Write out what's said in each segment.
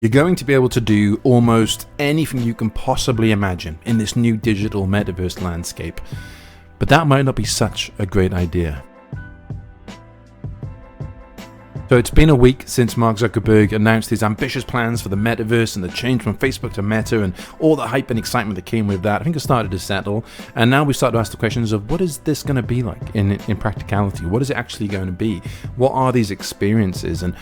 You're going to be able to do almost anything you can possibly imagine in this new digital metaverse landscape, but that might not be such a great idea. So it's been a week since Mark Zuckerberg announced his ambitious plans for the metaverse and the change from Facebook to Meta and all the hype and excitement that came with that. I think it started to settle, and now we start to ask the questions of what is this going to be like in practicality? What is it actually going to be? What are these experiences, and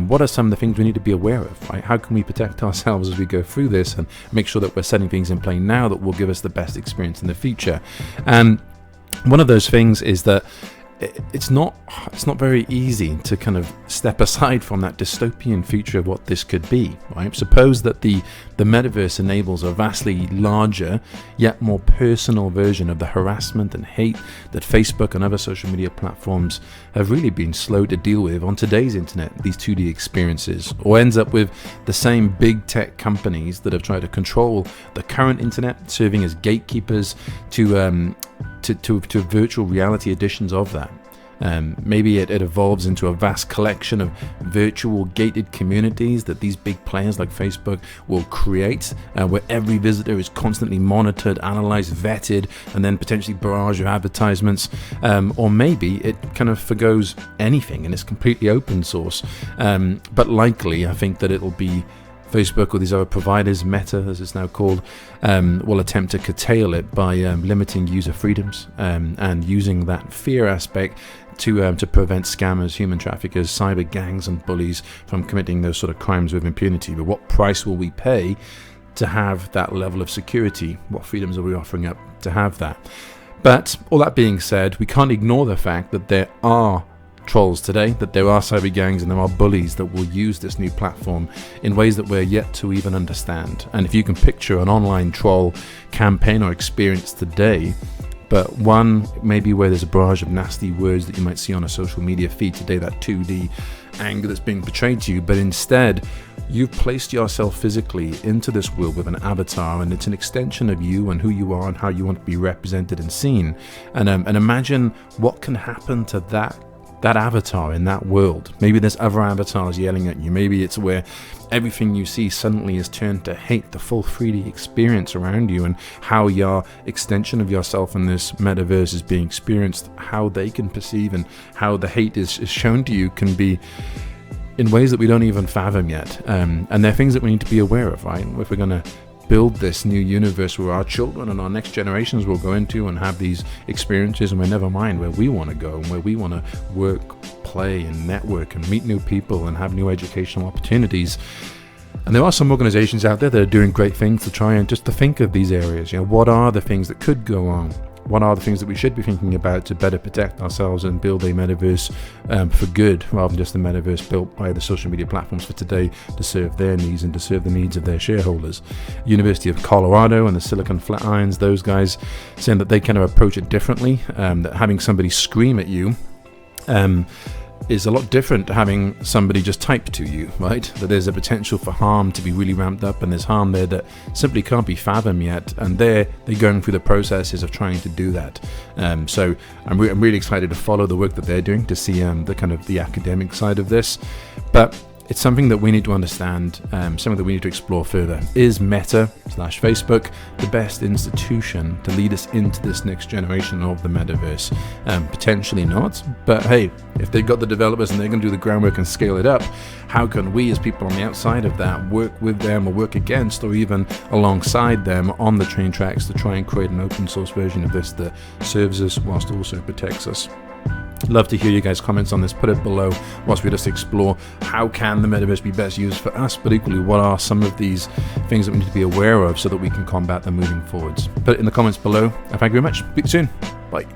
what are some of the things we need to be aware of? Right? How can we protect ourselves as we go through this and make sure that we're setting things in play now that will give us the best experience in the future? And one of those things is that it's not very easy to kind of step aside from that dystopian future of what this could be, right? Suppose that the metaverse enables a vastly larger yet more personal version of the harassment and hate that Facebook and other social media platforms have really been slow to deal with on today's internet, these 2D experiences, or ends up with the same big tech companies that have tried to control the current internet, serving as gatekeepers to virtual reality editions of that. Maybe it evolves into a vast collection of virtual gated communities that these big players like Facebook will create, where every visitor is constantly monitored, analyzed, vetted, and then potentially barraged with advertisements. Or maybe it kind of forgoes anything and it's completely open source. But likely, I think that it'll be Facebook or these other providers, Meta as it's now called, will attempt to curtail it by limiting user freedoms and using that fear aspect to prevent scammers, human traffickers, cyber gangs and bullies from committing those sort of crimes with impunity. But what price will we pay to have that level of security? What freedoms are we offering up to have that? But all that being said, we can't ignore the fact that there are trolls today, that there are cyber gangs and there are bullies that will use this new platform in ways that we're yet to even understand. And if you can picture an online troll campaign or experience today, but one maybe where there's a barrage of nasty words that you might see on a social media feed today, that 2D anger that's being portrayed to you, but instead you've placed yourself physically into this world with an avatar, and it's an extension of you and who you are and how you want to be represented and seen. And imagine what can happen to that avatar in that world. Maybe there's other avatars yelling at you. Maybe it's where everything you see suddenly is turned to hate, the full 3D experience around you, and how your extension of yourself in this metaverse is being experienced, how they can perceive and how the hate is shown to you can be in ways that we don't even fathom yet. And they're things that we need to be aware of, right? If we're going to build this new universe where our children and our next generations will go into and have these experiences, and we never mind where we want to go and where we want to work, play and network and meet new people and have new educational opportunities. And there are some organizations out there that are doing great things to try and just to think of these areas. What are the things that could go wrong? What are the things that we should be thinking about to better protect ourselves and build a metaverse for good, rather than just a metaverse built by the social media platforms for today to serve their needs and to serve the needs of their shareholders? University of Colorado and the Silicon Flatirons, those guys saying that they kind of approach it differently, that having somebody scream at you is a lot different to having somebody just type to you, right? That there's a potential for harm to be really ramped up, and there's harm there that simply can't be fathomed yet, and they're going through the processes of trying to do that. So I'm really excited to follow the work that they're doing, to see the kind of the academic side of this. But it's something that we need to understand, something that we need to explore further. Is Meta/Facebook the best institution to lead us into this next generation of the metaverse? Potentially not, but hey, if they've got the developers and they're going to do the groundwork and scale it up, how can we as people on the outside of that work with them or work against or even alongside them on the train tracks to try and create an open source version of this that serves us whilst also protects us? Love to hear you guys' comments on this. Put it below whilst we just explore how can the metaverse be best used for us, but equally what are some of these things that we need to be aware of so that we can combat them moving forwards. Put it in the comments below. Thank you very much. Speak soon. Bye.